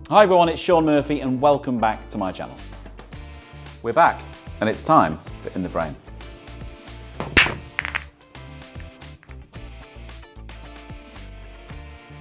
Hi everyone, it's Sean Murphy and welcome back to my channel. We're back and it's time for In the Frame.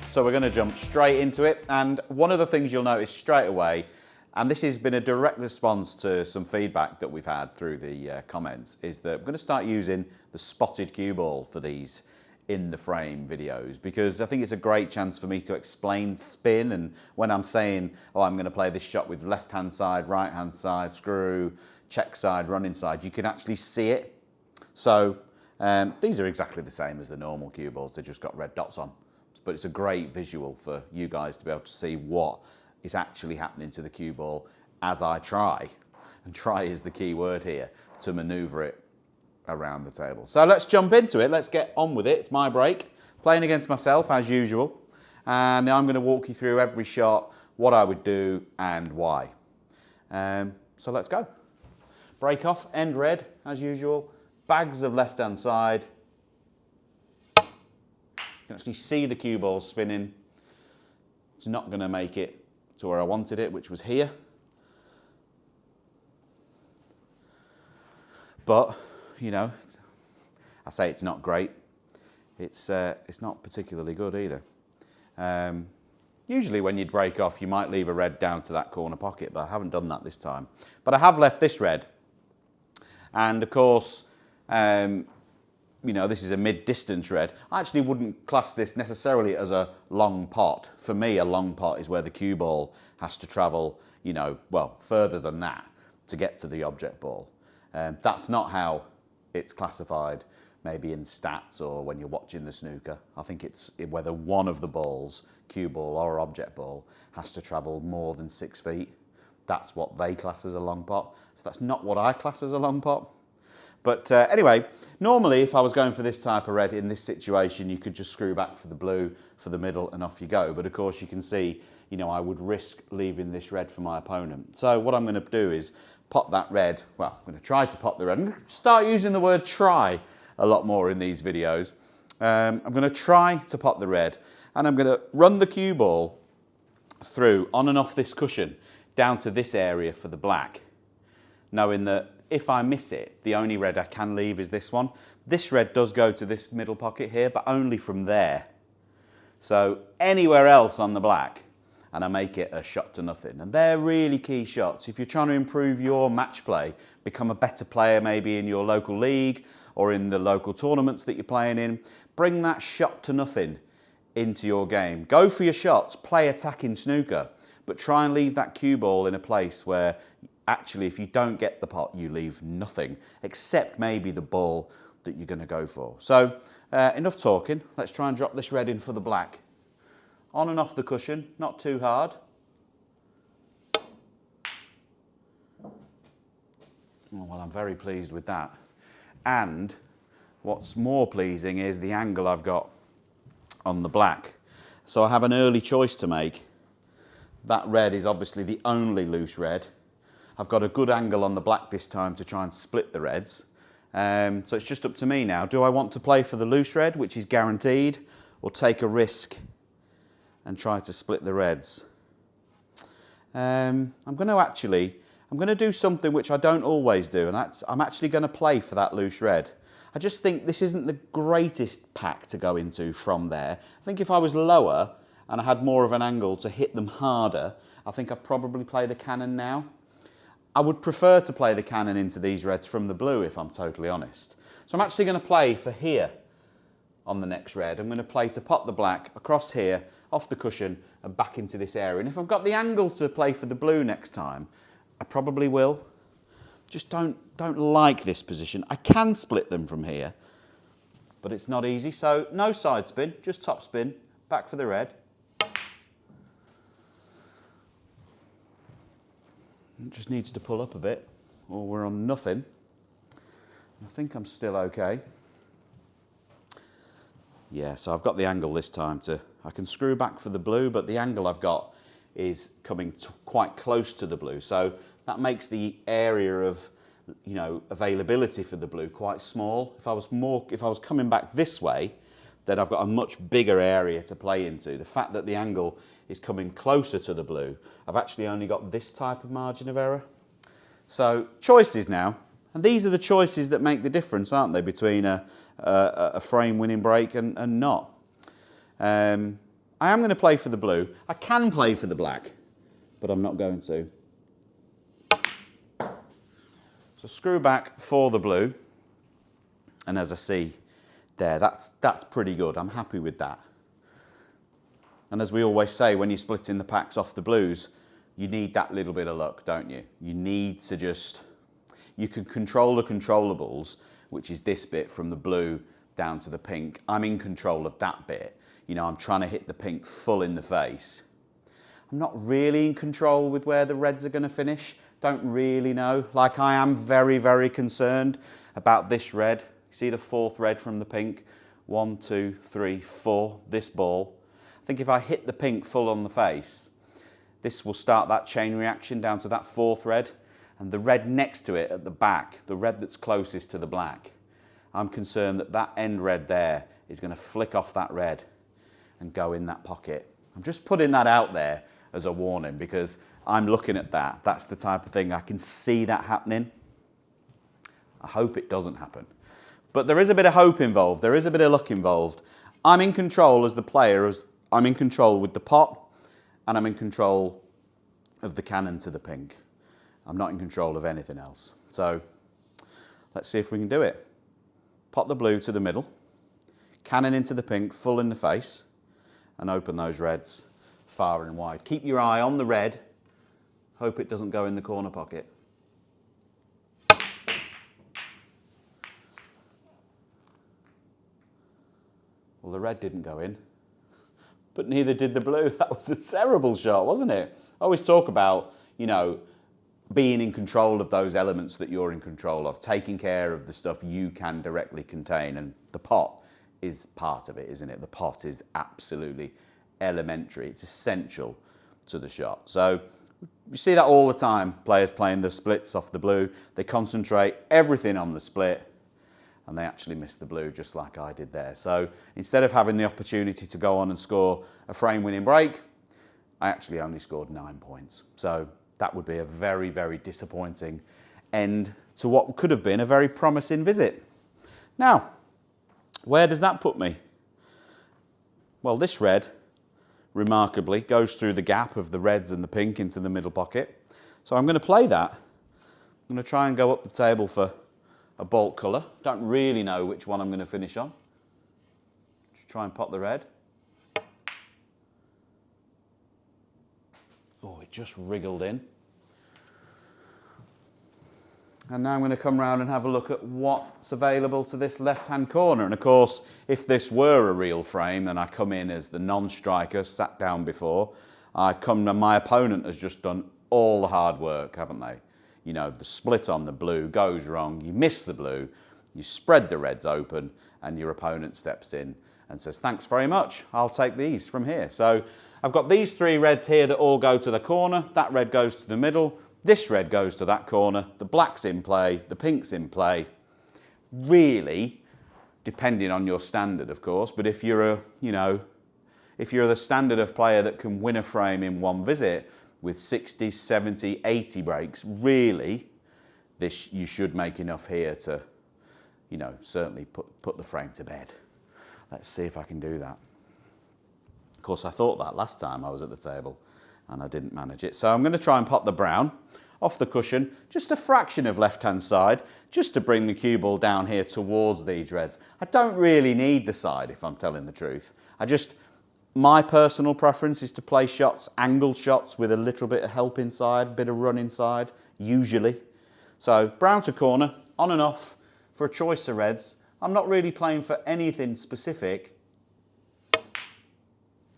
So we're going to jump straight into it, and one of the things you'll notice straight away, and this has been a direct response to some feedback that we've had through the comments, is that I'm going to start using the spotted cue ball for these in the frame videos, because I think it's a great chance for me to explain spin. And when I'm saying, oh, I'm going to play this shot with left hand side, right hand side, screw, check side, running side, you can actually see it. So these are exactly the same as the normal cue balls, they've just got red dots on, but it's a great visual for you guys to be able to see what is actually happening to the cue ball as I try, and try is the key word here, to maneuver it around the table. So let's jump into it, let's get on with it. It's my break, playing against myself as usual, and I'm going to walk you through every shot, what I would do and why. So let's go. Break off, end red as usual, bags of left hand side. You can actually see the cue ball spinning. It's not going to make it to where I wanted it, which was here. But you know, I say it's not great. It's not particularly good either. Usually when you break off, you might leave a red down to that corner pocket, but I haven't done that this time. But I have left this red. And of course, you know, this is a mid-distance red. I actually wouldn't class this necessarily as a long pot. For me, a long pot is where the cue ball has to travel, you know, well, further than that to get to the object ball. That's not how it's classified maybe in stats or when you're watching the snooker. I think it's whether one of the balls, cue ball or object ball, has to travel more than 6 feet. That's what they class as a long pot. So that's not what I class as a long pot. But anyway, normally if I was going for this type of red in this situation, you could just screw back for the blue, for the middle, and off you go. But of course you can see, you know, I would risk leaving this red for my opponent. So what I'm going to do is pot that red. Well, I'm going to try to pot the red. I'm going to start using the word try a lot more in these videos. I'm going to try to pot the red, and I'm going to run the cue ball through on and off this cushion down to this area for the black, knowing that if I miss it, the only red I can leave is this one. This red does go to this middle pocket here, but only from there. So anywhere else on the black, and I make it a shot to nothing. And they're really key shots. If you're trying to improve your match play, become a better player maybe in your local league or in the local tournaments that you're playing in, bring that shot to nothing into your game. Go for your shots, play attacking snooker, but try and leave that cue ball in a place where actually if you don't get the pot, you leave nothing, except maybe the ball that you're going to go for. So enough talking, let's try and drop this red in for the black. On and off the cushion, not too hard. Oh, well, I'm very pleased with that. And what's more pleasing is the angle I've got on the black. So I have an early choice to make. That red is obviously the only loose red. I've got a good angle on the black this time to try and split the reds. So it's just up to me now. Do I want to play for the loose red, which is guaranteed, or take a risk and try to split the reds? I'm going to do something which I don't always do, and that's I'm actually going to play for that loose red. I just think this isn't the greatest pack to go into from there. I think if I was lower and I had more of an angle to hit them harder, I think I'd probably play the cannon now. I would prefer to play the cannon into these reds from the blue, if I'm totally honest. So I'm actually going to play for here on the next red. I'm going to play to pot the black across here, off the cushion, and back into this area. And if I've got the angle to play for the blue next time, I probably will. Just don't like this position. I can split them from here, but it's not easy. So no side spin, just top spin, back for the red. It just needs to pull up a bit, or we're on nothing. I think I'm still okay. Yeah, so I've got the angle this time I can screw back for the blue, but the angle I've got is coming quite close to the blue. So that makes the area of, you know, availability for the blue quite small. If I was coming back this way, then I've got a much bigger area to play into. The fact that the angle is coming closer to the blue, I've actually only got this type of margin of error. So choices now, and these are the choices that make the difference, aren't they, between a frame winning break and not. I am going to play for the blue. I can play for the black, but I'm not going to. So screw back for the blue, and as I see there, that's pretty good. I'm happy with that. And as we always say, when you're splitting the packs off the blues, you need that little bit of luck, don't you? You need to just, you can control the controllables, which is this bit from the blue down to the pink. I'm in control of that bit. You know, I'm trying to hit the pink full in the face. I'm not really in control with where the reds are going to finish. Don't really know. Like, I am very, very concerned about this red. See the fourth red from the pink? 1, 2, 3, 4, this ball. I think if I hit the pink full on the face, this will start that chain reaction down to that fourth red, and the red next to it at the back, the red that's closest to the black, I'm concerned that that end red there is going to flick off that red and go in that pocket. I'm just putting that out there as a warning because I'm looking at that. That's the type of thing, I can see that happening. I hope it doesn't happen. But there is a bit of hope involved, there is a bit of luck involved. I'm in control as the player, I'm in control with the pot, and I'm in control of the cannon to the pink. I'm not in control of anything else. So let's see if we can do it. Pot the blue to the middle, cannon into the pink, full in the face, and open those reds far and wide. Keep your eye on the red. Hope it doesn't go in the corner pocket. Well, the red didn't go in, but neither did the blue. That was a terrible shot, wasn't it? I always talk about, you know, being in control of those elements that you're in control of, taking care of the stuff you can directly contain, and the pot is part of it, isn't it? The pot is absolutely elementary. It's essential to the shot. So you see that all the time, players playing the splits off the blue. They concentrate everything on the split, and they actually miss the blue just like I did there. So instead of having the opportunity to go on and score a frame winning break, I actually only scored 9 points. So that would be a very, very disappointing end to what could have been a very promising visit. Now, where does that put me? Well, this red, remarkably, goes through the gap of the reds and the pink into the middle pocket. So I'm going to play that. I'm going to try and go up the table for a baulk colour. Don't really know which one I'm going to finish on. Just try and pot the red. Oh, it just wriggled in. And now I'm going to come round and have a look at what's available to this left-hand corner. And of course, if this were a real frame, then I come in as the non-striker, sat down before. My opponent has just done all the hard work, haven't they? You know, the split on the blue goes wrong, you miss the blue, you spread the reds open, and your opponent steps in and says, thanks very much, I'll take these from here. So I've got these 3 reds here that all go to the corner, that red goes to the middle, this red goes to that corner, the black's in play, the pink's in play. Really, depending on your standard, of course, but if you're if you're the standard of player that can win a frame in one visit with 60, 70, 80 breaks, really, you should make enough here to, you know, certainly put the frame to bed. Let's see if I can do that. Of course, I thought that last time I was at the table and I didn't manage it. So I'm going to try and pot the brown off the cushion, just a fraction of left-hand side, just to bring the cue ball down here towards these reds. I don't really need the side, if I'm telling the truth. My personal preference is to play shots, angled shots with a little bit of help inside, a bit of run inside, usually. So brown to corner, on and off for a choice of reds. I'm not really playing for anything specific,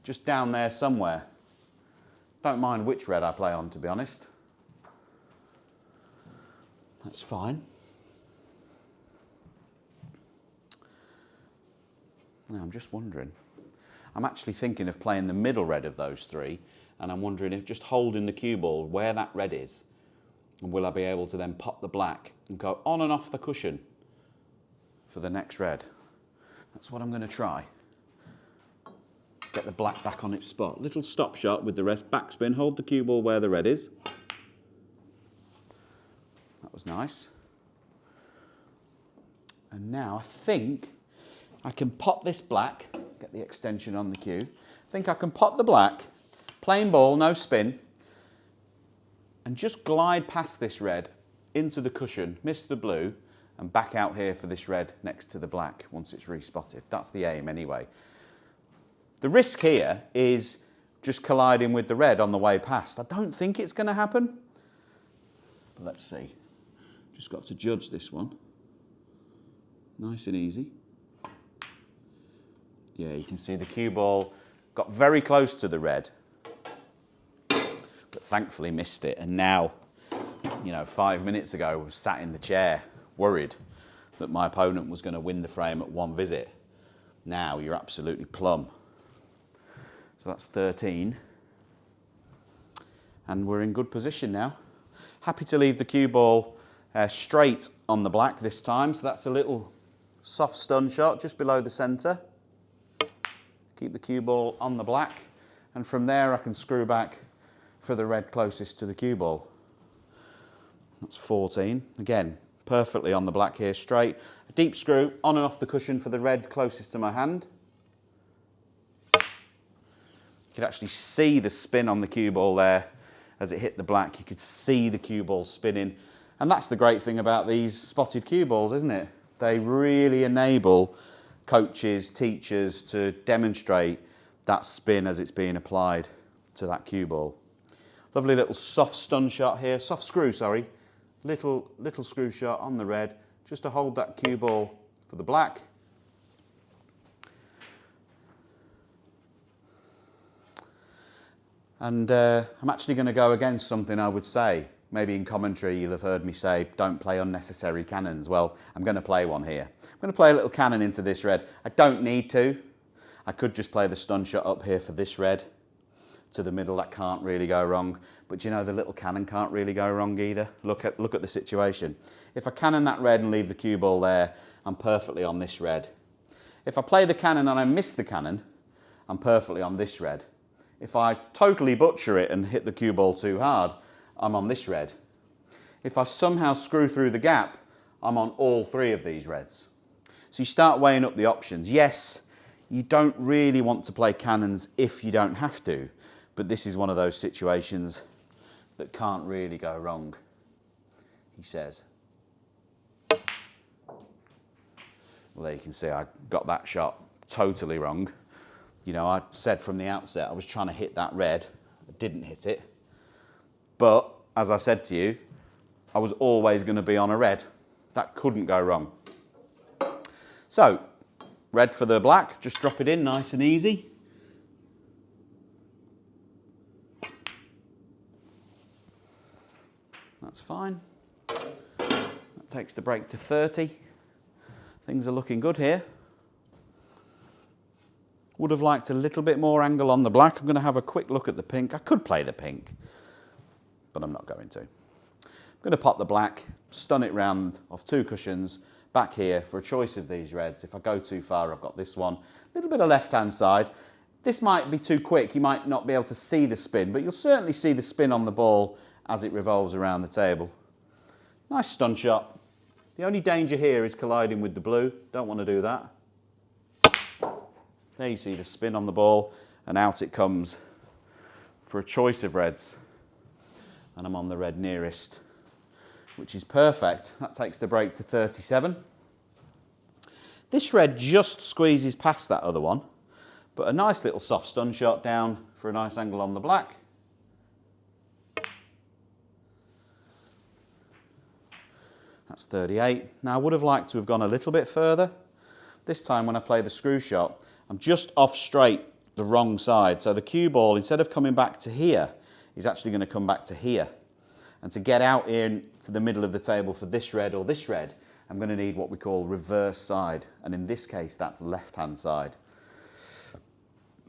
just down there somewhere. Don't mind which red I play on, to be honest. That's fine. Now, I'm just wondering. I'm actually thinking of playing the middle red of those 3, and I'm wondering if just holding the cue ball where that red is, and will I be able to then pop the black and go on and off the cushion for the next red. That's what I'm going to try. get the black back on its spot. Little stop shot with the rest, backspin, hold the cue ball where the red is. That was nice. And now I think I can pop this black, get the extension on the cue. I think I can pop the black, plain ball, no spin, and just glide past this red into the cushion, miss the blue, and back out here for this red next to the black once it's respotted. That's the aim anyway. The risk here is just colliding with the red on the way past. I don't think it's going to happen. But let's see. Just got to judge this one. Nice and easy. Yeah, you can see the cue ball got very close to the red, but thankfully missed it. And now, you know, 5 minutes ago, I was sat in the chair, worried that my opponent was going to win the frame at one visit. Now you're absolutely plumb. So that's 13. And we're in good position now. Happy to leave the cue ball straight on the black this time. So that's a little soft stun shot just below the centre. Keep the cue ball on the black. And from there I can screw back for the red closest to the cue ball. That's 14. Again, perfectly on the black here, straight. A deep screw on and off the cushion for the red closest to my hand. You could actually see the spin on the cue ball there as it hit the black. You could see the cue ball spinning. And that's the great thing about these spotted cue balls, isn't it? They really enable coaches, teachers to demonstrate that spin as it's being applied to that cue ball. Lovely little soft stun shot here, soft screw, sorry. Little screw shot on the red, just to hold that cue ball for the black. And I'm actually going to go against something I would say. Maybe in commentary you'll have heard me say, don't play unnecessary cannons. Well, I'm going to play one here. I'm going to play a little cannon into this red. I don't need to. I could just play the stun shot up here for this red to the middle. That can't really go wrong. But you know, the little cannon can't really go wrong either. Look at the situation. If I cannon that red and leave the cue ball there, I'm perfectly on this red. If I play the cannon and I miss the cannon, I'm perfectly on this red. If I totally butcher it and hit the cue ball too hard, I'm on this red. If I somehow screw through the gap, I'm on all three of these reds. So you start weighing up the options. Yes, you don't really want to play cannons if you don't have to, but this is one of those situations that can't really go wrong, he says. Well, there you can see I got that shot totally wrong. You know, I said from the outset I was trying to hit that red. I didn't hit it. But, as I said to you, I was always going to be on a red. That couldn't go wrong. So, red for the black. Just drop it in nice and easy. That's fine. That takes the break to 30. Things are looking good here. Would have liked a little bit more angle on the black. I'm going to have a quick look at the pink. I could play the pink, but I'm not going to. I'm going to pop the black, stun it round off two cushions, back here for a choice of these reds. If I go too far, I've got this one. A little bit of left-hand side. This might be too quick. You might not be able to see the spin, but you'll certainly see the spin on the ball as it revolves around the table. Nice stun shot. The only danger here is colliding with the blue. Don't want to do that. There you see the spin on the ball, and out it comes for a choice of reds. And I'm on the red nearest, which is perfect. That takes the break to 37. This red just squeezes past that other one, but a nice little soft stun shot down for a nice angle on the black. That's 38. Now I would have liked to have gone a little bit further. This time when I play the screw shot, I'm just off straight the wrong side. So the cue ball, instead of coming back to here, is actually going to come back to here. And to get out into the middle of the table for this red or this red, I'm going to need what we call reverse side. And in this case, that's left-hand side.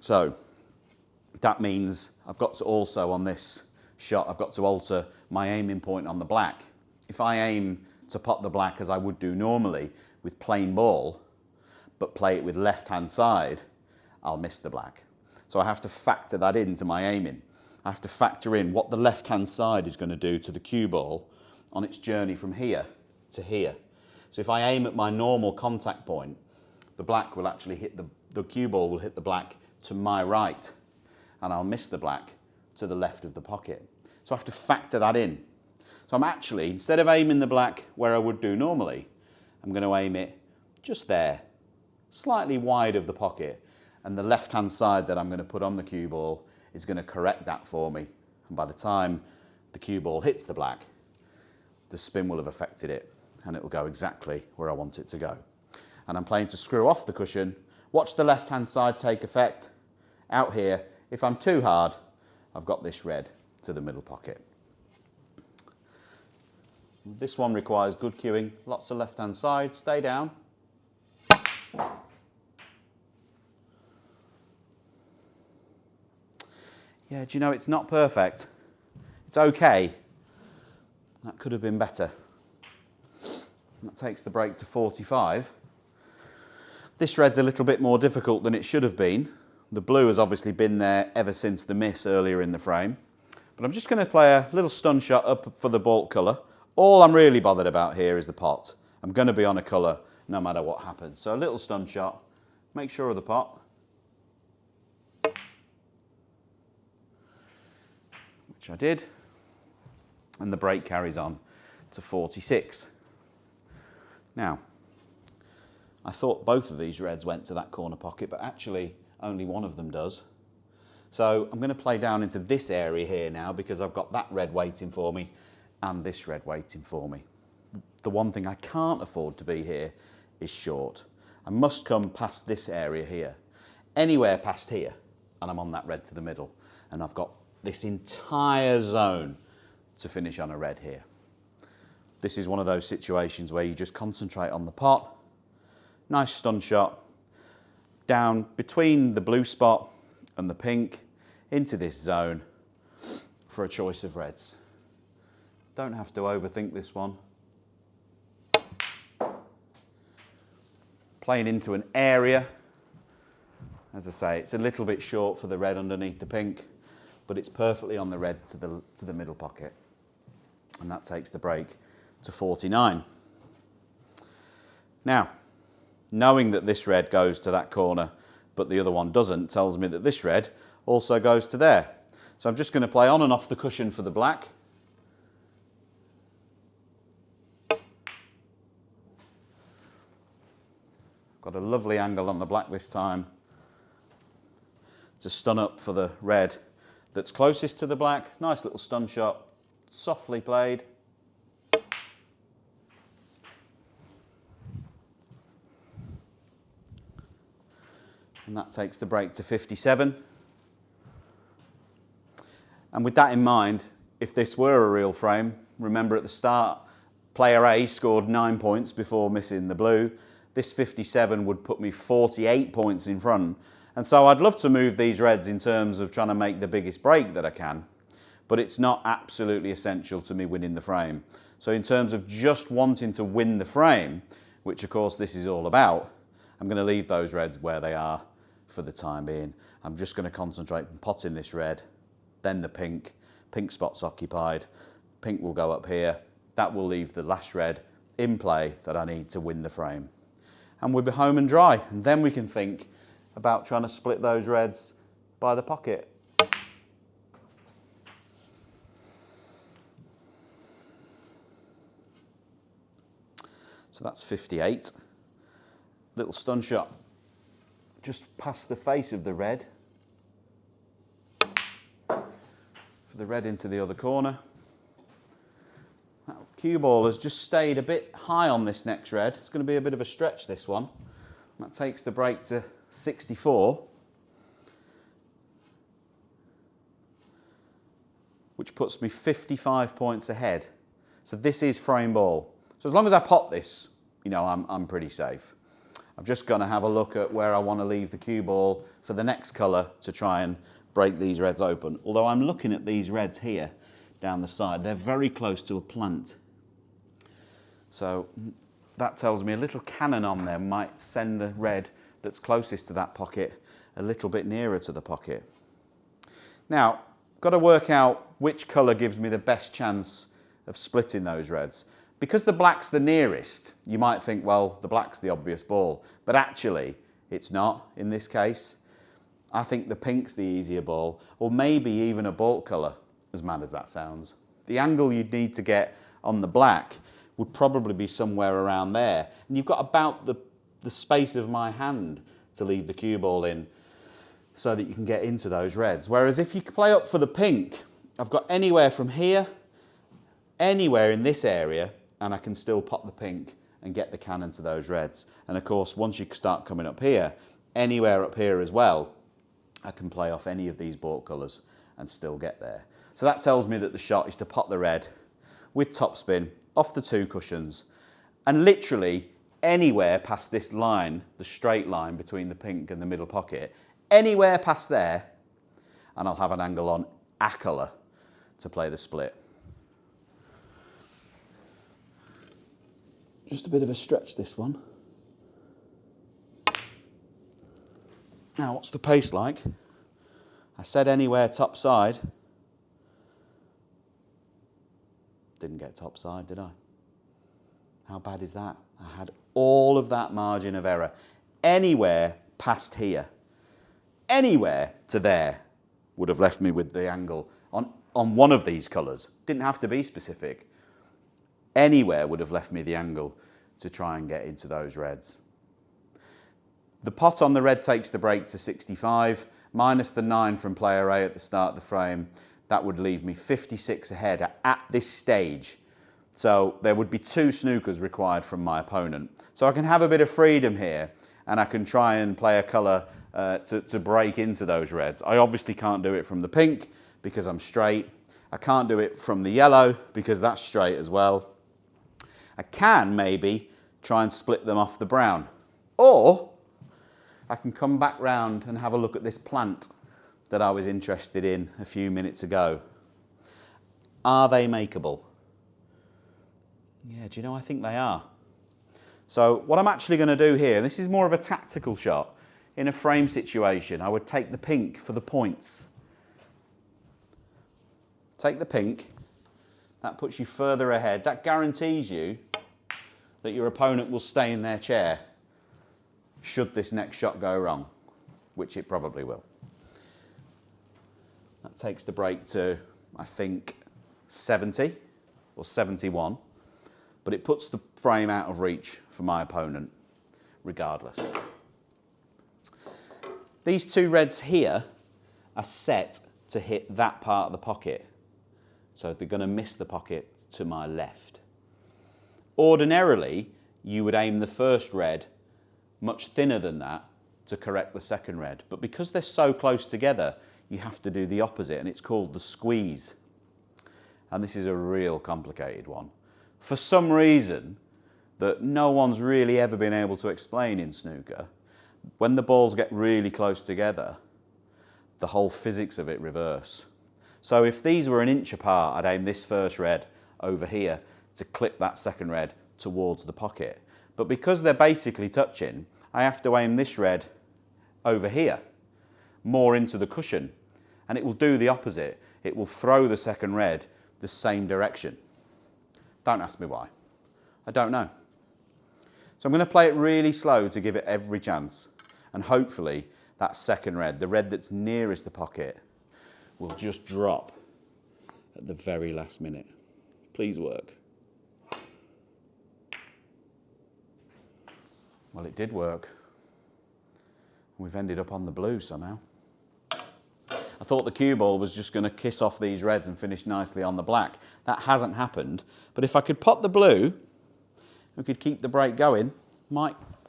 So that means I've got to also, on this shot, I've got to alter my aiming point on the black. If I aim to pop the black as I would do normally with plain ball, but play it with left-hand side, I'll miss the black. So I have to factor that into my aiming. I have to factor in what the left-hand side is going to do to the cue ball on its journey from here to here. So if I aim at my normal contact point, the black will actually hit the cue ball will hit the black to my right, and I'll miss the black to the left of the pocket. So I have to factor that in. So I'm actually, instead of aiming the black where I would do normally, I'm going to aim it just there, slightly wide of the pocket, and the left-hand side that I'm going to put on the cue ball is going to correct that for me. And by the time the cue ball hits the black, the spin will have affected it, and it will go exactly where I want it to go. And I'm playing to screw off the cushion. Watch the left-hand side take effect. Out here, if I'm too hard, I've got this red to the middle pocket. This one requires good cueing, lots of left-hand side, stay down. Yeah, do you know, it's not perfect. It's okay. That could have been better. That takes the break to 45. This red's a little bit more difficult than it should have been. The blue has obviously been there ever since the miss earlier in the frame. But I'm just going to play a little stun shot up for the baulk colour. All I'm really bothered about here is the pot. I'm going to be on a colour no matter what happens. So a little stun shot, make sure of the pot. Which I did. And the break carries on to 46. Now, I thought both of these reds went to that corner pocket, but actually only one of them does. So I'm going to play down into this area here now because I've got that red waiting for me and this red waiting for me. The one thing I can't afford to be here is short. I must come past this area here. Anywhere past here, and I'm on that red to the middle. And I've got this entire zone to finish on a red here. This is one of those situations where you just concentrate on the pot. Nice stun shot down between the blue spot and the pink into this zone for a choice of reds. Don't have to overthink this one. Playing into an area. As I say, it's a little bit short for the red underneath the pink, but it's perfectly on the red to the middle pocket. And that takes the break to 49. Now, knowing that this red goes to that corner, but the other one doesn't, tells me that this red also goes to there. So I'm just going to play on and off the cushion for the black. Got a lovely angle on the black this time to stun up for the red that's closest to the black. Nice little stun shot, softly played. And that takes the break to 57. And with that in mind, if this were a real frame, remember at the start, player A scored 9 points before missing the blue. This 57 would put me 48 points in front. And so I'd love to move these reds in terms of trying to make the biggest break that I can, but it's not absolutely essential to me winning the frame. So in terms of just wanting to win the frame, which of course this is all about, I'm going to leave those reds where they are for the time being. I'm just going to concentrate on potting this red, then the pink. Pink spot's occupied. Pink will go up here. That will leave the last red in play that I need to win the frame. And we'll be home and dry. And then we can think about trying to split those reds by the pocket. So that's 58. Little stun shot just past the face of the red. For the red into the other corner. That cue ball has just stayed a bit high on this next red. It's going to be a bit of a stretch, this one. That takes the break to 64. Which puts me 55 points ahead. So this is frame ball. So as long as I pot this, you know, I'm pretty safe. I'm just going to have a look at where I want to leave the cue ball for the next colour to try and break these reds open. Although I'm looking at these reds here down the side, they're very close to a plant. So that tells me a little cannon on there might send the red that's closest to that pocket a little bit nearer to the pocket. Now, got to work out which colour gives me the best chance of splitting those reds. Because the black's the nearest, you might think, well, the black's the obvious ball, but actually it's not in this case. I think the pink's the easier ball, or maybe even a baulk colour, as mad as that sounds. The angle you'd need to get on the black would probably be somewhere around there, and you've got about the space of my hand to leave the cue ball in so that you can get into those reds. Whereas if you play up for the pink, I've got anywhere from here, anywhere in this area, and I can still pop the pink and get the cannon to those reds. And of course, once you start coming up here, anywhere up here as well, I can play off any of these baulk colours and still get there. So that tells me that the shot is to pop the red with topspin off the 2 cushions, and literally anywhere past this line, the straight line between the pink and the middle pocket, anywhere past there, and I'll have an angle on a colour to play the split. Just a bit of a stretch, this one. Now, what's the pace like? I said anywhere top side. Didn't get top side, did I? How bad is that? I had all of that margin of error. Anywhere past here, anywhere to there, would have left me with the angle on one of these colours. Didn't have to be specific. Anywhere would have left me the angle to try and get into those reds. The pot on the red takes the break to 65, minus the 9 from player A at the start of the frame. That would leave me 56 ahead at this stage. So there would be 2 snookers required from my opponent. So I can have a bit of freedom here, and I can try and play a colour to break into those reds. I obviously can't do it from the pink because I'm straight. I can't do it from the yellow because that's straight as well. I can maybe try and split them off the brown. Or I can come back round and have a look at this plant that I was interested in a few minutes ago. Are they makeable? Yeah, do you know, I think they are. So what I'm actually going to do here, and this is more of a tactical shot, in a frame situation, I would take the pink for the points. Take the pink. That puts you further ahead. That guarantees you that your opponent will stay in their chair should this next shot go wrong, which it probably will. That takes the break to, I think, 70 or 71, but it puts the frame out of reach for my opponent regardless. These 2 reds here are set to hit that part of the pocket. So they're going to miss the pocket to my left. Ordinarily, you would aim the first red much thinner than that to correct the second red. But because they're so close together, you have to do the opposite, and it's called the squeeze. And this is a real complicated one. For some reason that no one's really ever been able to explain in snooker, when the balls get really close together, the whole physics of it reverse. So if these were an inch apart, I'd aim this first red over here to clip that second red towards the pocket. But because they're basically touching, I have to aim this red over here, more into the cushion, and it will do the opposite. It will throw the second red the same direction. Don't ask me why. I don't know. So I'm going to play it really slow to give it every chance, and hopefully that second red, the red that's nearest the pocket, will just drop at the very last minute. Please work. Well, it did work. We've ended up on the blue somehow. I thought the cue ball was just going to kiss off these reds and finish nicely on the black. That hasn't happened. But if I could pop the blue, we could keep the break going.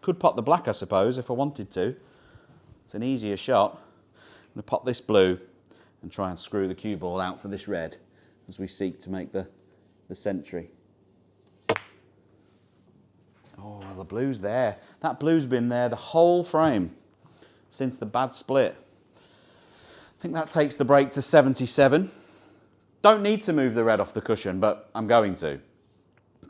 Could pop the black, I suppose, if I wanted to. It's an easier shot. I'm going to pop this blue and try and screw the cue ball out for this red as we seek to make the century. Oh, well, the blue's there. That blue's been there the whole frame since the bad split. I think that takes the break to 77. Don't need to move the red off the cushion, but I'm going to.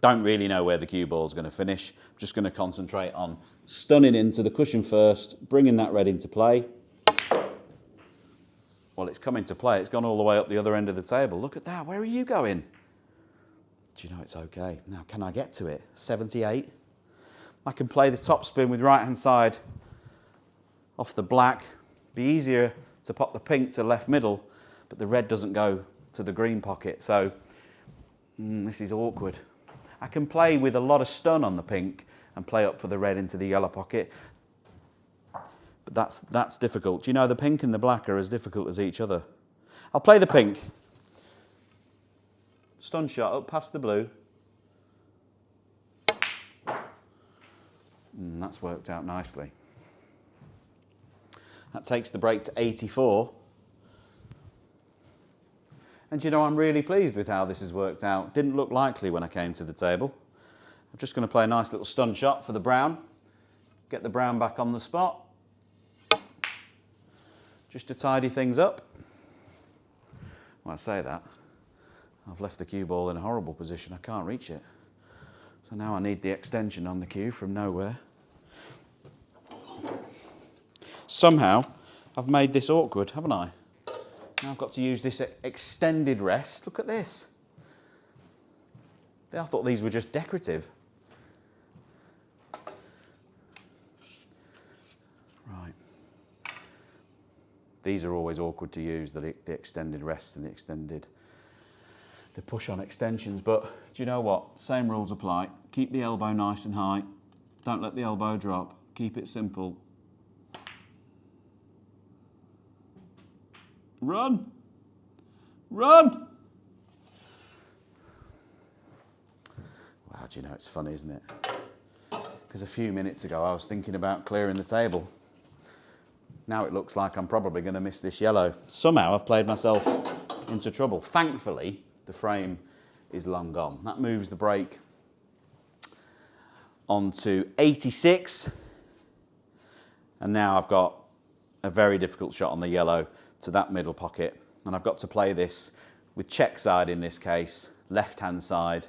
Don't really know where the cue ball's going to finish. I'm just going to concentrate on stunning into the cushion first, bringing that red into play. well, it's come into play. It's gone all the way up the other end of the table. Look at that. Where are you going? Do you know it's okay? Now, can I get to it? 78. I can play the top spin with right hand side off the black. Be easier to pop the pink to left middle, but the red doesn't go to the green pocket. So this is awkward. I can play with a lot of stun on the pink and play up for the red into the yellow pocket. But that's difficult. You know, the pink and the black are as difficult as each other. I'll play the pink. Stun shot up past the blue. That's worked out nicely. That takes the break to 84. And you know, I'm really pleased with how this has worked out. Didn't look likely when I came to the table. I'm just going to play a nice little stun shot for the brown. Get the brown back on the spot. Just to tidy things up. When I say that, I've left the cue ball in a horrible position. I can't reach it. So now I need the extension on the cue from nowhere. Somehow, I've made this awkward, haven't I? Now I've got to use this extended rest. Look at this. I thought these were just decorative. Right. These are always awkward to use, the extended rests and the push-on extensions. But do you know what? Same rules apply. Keep the elbow nice and high. Don't let the elbow drop. Keep it simple. Run! Run! Wow, do you know, it's funny, isn't it? Because a few minutes ago I was thinking about clearing the table. Now it looks like I'm probably going to miss this yellow. Somehow I've played myself into trouble. Thankfully, the frame is long gone. That moves the break onto 86. And now I've got a very difficult shot on the yellow to that middle pocket, and I've got to play this with check side in this case, left hand side,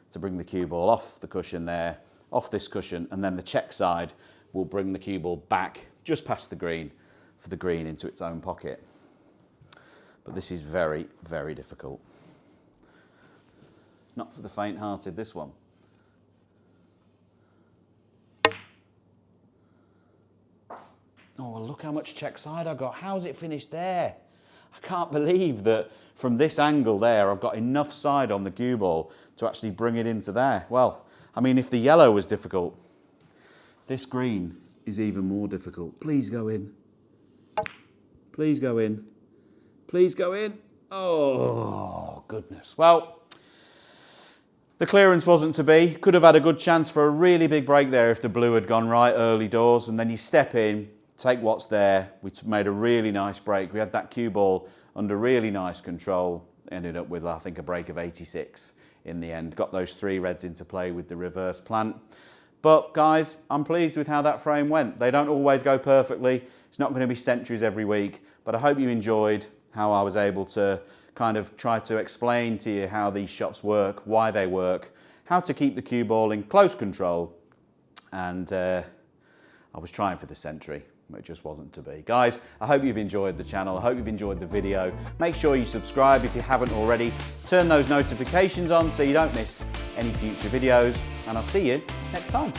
to bring the cue ball off the cushion there, off this cushion, and then the check side will bring the cue ball back just past the green for the green into its own pocket. But this is very, very difficult. Not for the faint-hearted, this one. Oh, well, look how much check side I got. How's it finished there? I can't believe that from this angle there, I've got enough side on the cue ball to actually bring it into there. Well, I mean, if the yellow was difficult, this green is even more difficult. Please go in. Please go in. Please go in. Oh, goodness. Well, the clearance wasn't to be. Could have had a good chance for a really big break there if the blue had gone right early doors, and then you step in, take what's there. We made a really nice break. We had that cue ball under really nice control. Ended up with, I think, a break of 86 in the end. Got those three reds into play with the reverse plant. But guys, I'm pleased with how that frame went. They don't always go perfectly. It's not going to be centuries every week, but I hope you enjoyed how I was able to kind of try to explain to you how these shots work, why they work, how to keep the cue ball in close control. And I was trying for the century. It just wasn't to be. Guys, I hope you've enjoyed the channel. I hope you've enjoyed the video. Make sure you subscribe if you haven't already. Turn those notifications on so you don't miss any future videos. And I'll see you next time.